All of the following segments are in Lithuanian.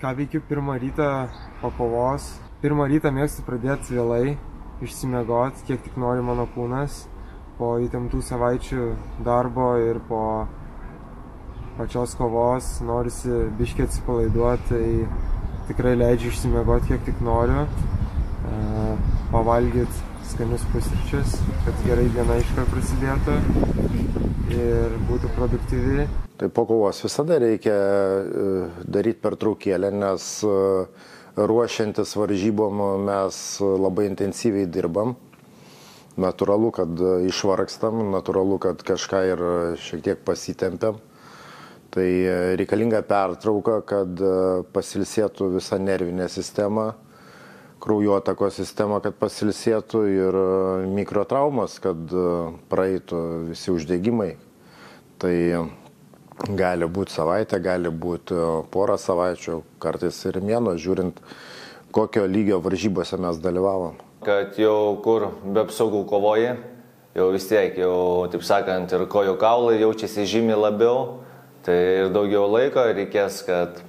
Ką veikiu pirmą rytą po kovos? Pirmą rytą mėgstu pradėti vėlai, išsimiegoti, kiek tik nori mano kūnas. Po įtemptų savaičių darbo ir po pačios kovos norisi biškį atsipalaiduoti, tai tikrai leidžiu išsimiegoti, kiek tik noriu. Pavalgyti skanius pusryčius, kad gerai diena iškart prasidėtų ir būtų produktyvi. Tai po kovos visada reikia daryti pertraukėlę, nes ruošiantis varžybom mes labai intensyviai dirbam. Natūralu, kad išvargstam, natūralu, kad kažką ir šiek tiek pasitempiam. Tai reikalinga pertrauka, kad pasilsėtų visa nervinė sistema, kraujotakos sistema, kad pasilsėtų ir mikrotraumas, kad praeitų visi uždegimai. Tai gali būti savaitė, gali būti porą savaičių, kartais ir mėnuo, žiūrint, kokio lygio varžybose mes dalyvavom. Kad jau kur be apsaugų kovoji, jau vis tiek, jau, taip sakant, ir kojų kaulai jaučiasi žymiai labiau, tai ir daugiau laiko reikės, kad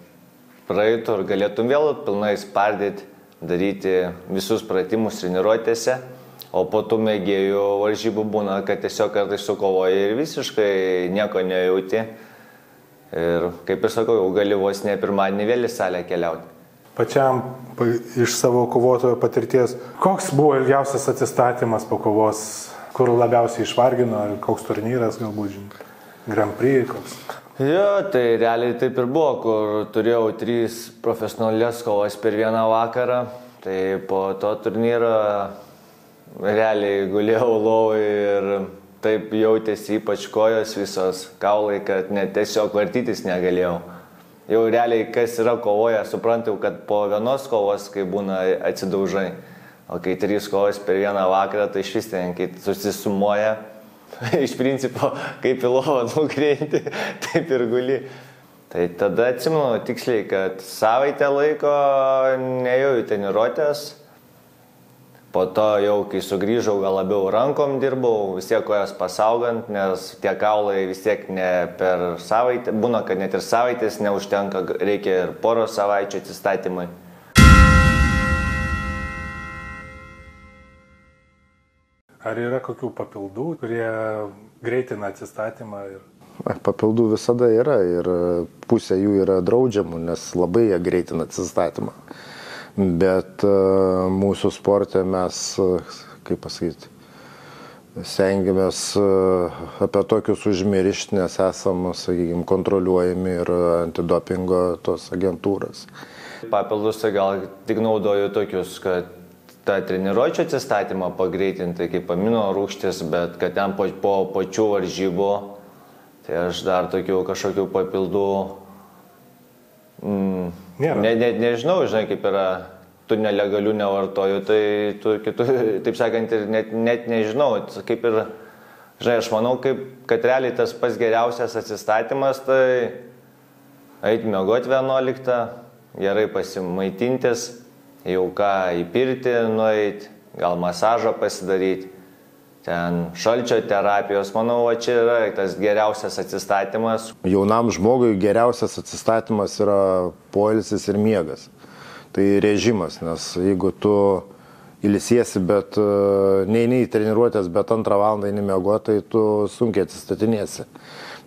praeitų ir galėtum vėl pilnai spardyti, daryti visus pratimus treniruotėse, o po tų mėgėjų varžybų būna, kad tiesiog kartais sukovoji ir visiškai nieko nejauti. Ir kaip ir sakau, jau gali vos ne pirmadienį vėl į salę keliauti. Pačiam iš savo kovotojo patirties, koks buvo ilgiausias atsistatymas po kovos, kur labiausiai išvargino, koks turnyras galbūt, Grand Prix, koks? Jo, tai realiai taip ir buvo, kur turėjau 3 profesionalias kovas per vieną vakarą, tai po to turnyro realiai gulėjau lovai ir taip jautėsi ypač kojos visos kaulai, kad net tiesiog vartytis negalėjau. Jau realiai, kas yra kovoje, suprantu, kad po vienos kovos, kai būna atsidaužai, o kai 3 kovos per vieną vakarą, tai iš vis ten, kai susisumuoja, iš principo, kaip į lovą nukrenti, taip ir guli. Tai tada atsimenu tiksliai, kad savaitę laiko neėjau į treniruotės. Po to jau, kai sugrįžau, gal labiau rankom dirbau, vis tiek kojas pasaugant, nes tie kaulai vis tiek ne per savaitę, būna, kad net ir savaitės neužtenka, reikia ir poros savaičių atsistatymai. Ar yra kokių papildų, kurie greitina atsistatymą? Papildų visada yra ir pusė jų yra draudžiamų, nes labai jie greitina atsistatymą. Bet mūsų sporte mes, kaip pasakyti, stengiamės apie tokius užmiršti, nes esam, sakykime, kontroliuojami ir antidopingo tos agentūros. Papildus tai gal tik naudoju tokius, kad tą treniruočio atsistatymą pagreitinti kaip amino rūgštis, bet kad ten po pačių varžybų, tai aš dar tokių kažkokių papildų nežinau, žinai, kaip yra, tu nelegalių nevartoju, tai tu kitų, taip sakant, ir net nežinau, kaip ir, žinai, aš manau, kad realiai tas pats geriausias atsistatymas, tai eiti miegoti 11, gerai pasimaitintis, jau ką į pirtį nueiti, gal masažą pasidaryti, ten šalčio terapijos, manau, čia yra tas geriausias atsistatymas. Jaunam žmogui geriausias atsistatymas yra poilsis ir miegas. Tai režimas, nes jeigu tu ilsiesi, bet neini į treniruotės, bet 2 valandą eini miegoti, tai tu sunkiai atsistatinėsi.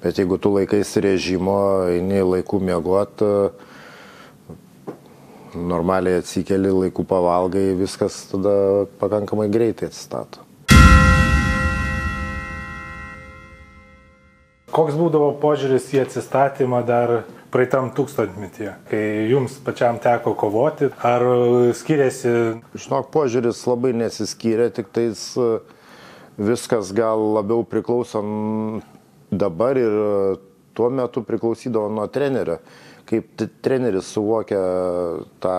Bet jeigu tu laikaisi režimo, eini laiku miegoti, normaliai atsikeli, laiku pavalgai, viskas tada pakankamai greitai atsistato. Koks būdavo požiūris į atsistatymą dar praeitam tūkstantmetyje, kai jums pačiam teko kovoti, ar skiriasi? Žinok, požiūris labai nesiskyrė, tik tais viskas gal labiau priklauso dabar ir tuo metu priklausydavo nuo trenerio. Kaip treneris suvokia tą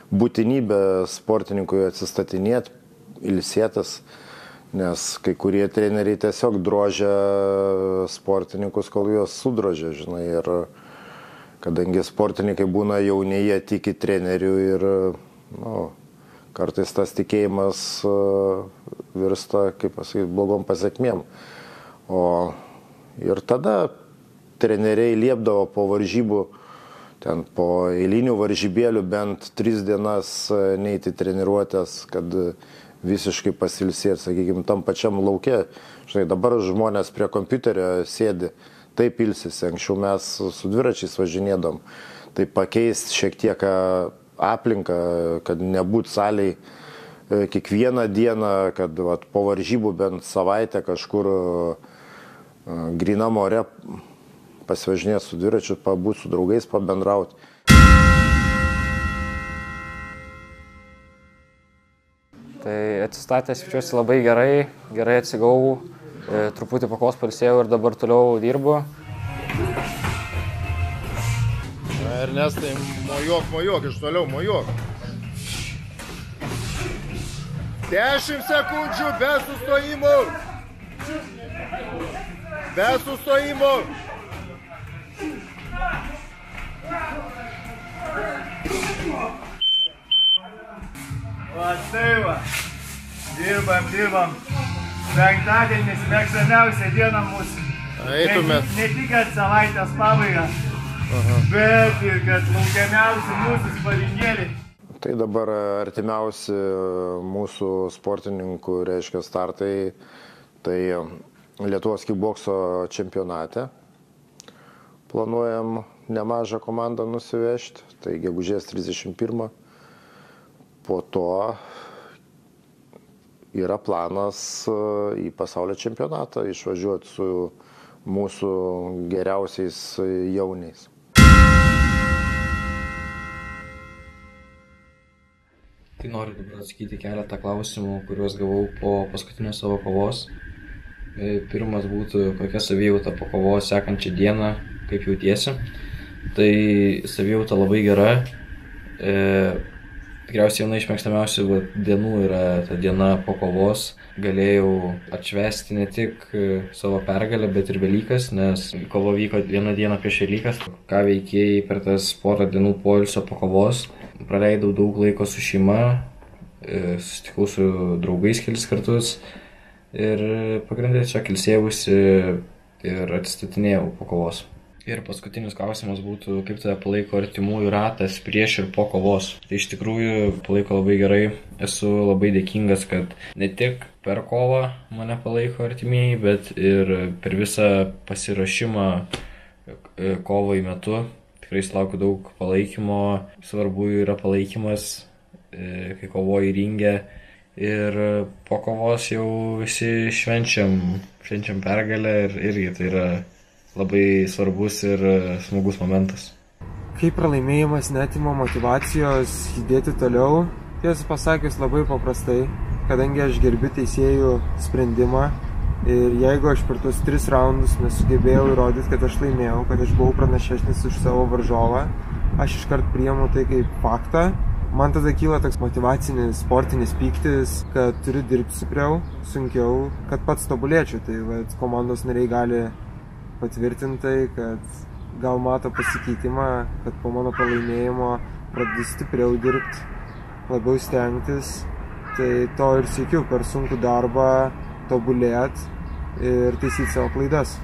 būtinybę sportininkui atsistatinėti, ilsėtis, nes kai kurie treneriai tiesiog drožia sportininkus, kol juos sudrožia, žinai, ir kadangi sportininkai būna jauni, jie tiki trenerių ir kartais tas tikėjimas virsta, kaip pasakyti, blogom pasekmėm. Ir tada treneriai liepdavo po varžybų ten po eilinių varžybėlių bent 3 dienas neiti treniruotės, kad visiškai pasilsėti, sakykime, tam pačiam lauke. Štai dabar žmonės prie kompiuterio sėdi, taip ilsisi, anksčiau mes su dviračiais važinėdom, tai pakeisti šiek tiek aplinką, kad nebūt saliai kiekvieną dieną, kad po varžybų bent savaitę kažkur grynam ore pasivažinėti su dviračiu, pabūti su draugais, pabendrauti. Tai atsistatęs jaučiuosi labai gerai atsigavau, truputį pakos pailsėjau ir dabar toliau dirbu. Ernestai, mojuok, iš toliau mojuok. 10 sekundžių be sustojimų. Be sustojimų. Va, tai va. Dirbam. Penktadienis mėgstamiausia diena mūsų. Eitumėt. Ne tik kad savaitės pabaiga, bet ir kad laukiamiausi mūsų sparingėliai. Tai dabar artimiausi mūsų sportininkų, reiškia, startai, tai Lietuvos kikbokso čempionate. Planuojam nemažą komandą nusivežti, tai gegužės 31. Po to yra planas į pasaulio čempionatą išvažiuoti su mūsų geriausiais jauniais. Tai noriu dabar atsakyti keletą klausimų, kuriuos gavau po paskutinės savo kovos. Pirmas būtų, kokia savijauta po kovos sekančią dieną, kaip jautiesi. Tai savijauta labai gera. Tikriausiai viena iš mėgstamiausių dienų yra ta diena po kovos. Galėjau atšvęsti ne tik savo pergalę, bet ir Velykas, nes kova vyko vieną dieną prieš Velykas. Ką veikėjai per tas porą dienų poilsio po kovos. Praleidau daug laiko su šeima, susitikau su draugais kelis kartus ir pagrindai tiesiog ilsėjausi ir atsistatinėjau po kovos. Ir paskutinis klausimas būtų, kaip tave palaiko artimųjų ratas prieš ir po kovos. Tai iš tikrųjų palaiko labai gerai. Esu labai dėkingas, kad ne tik per kovą mane palaiko artimieji, bet ir per visą pasiruošimą kovai metu. Tikrai sulaukiu daug palaikymo. Svarbu yra palaikymas, kai kovoji ringe. Ir po kovos jau visi švenčiam pergalę ir irgi tai yra labai svarbus ir smagus momentas. Kai pralaimėjimas neatima motyvacijos judėti toliau, tiesą pasakius labai paprastai, kadangi aš gerbiu teisėjų sprendimą ir jeigu aš per tuos 3 raundus nesugebėjau įrodyti, kad aš laimėjau, kad aš buvau pranašesnis už savo varžovą, aš iškart priimu tai kaip faktą. Man tada kyla toks motyvacinis, sportinis pyktis, kad turiu dirbti stipriau, sunkiau, kad pats tobulėčiau. Tai komandos nariai gali patvirtinti, kad gal mato pasikeitimą, kad po mano pralaimėjimo pradedu stipriau dirbti, labiau stengtis. Tai to ir siekiu per sunkų darbą tobulėti ir taisyti savo klaidas.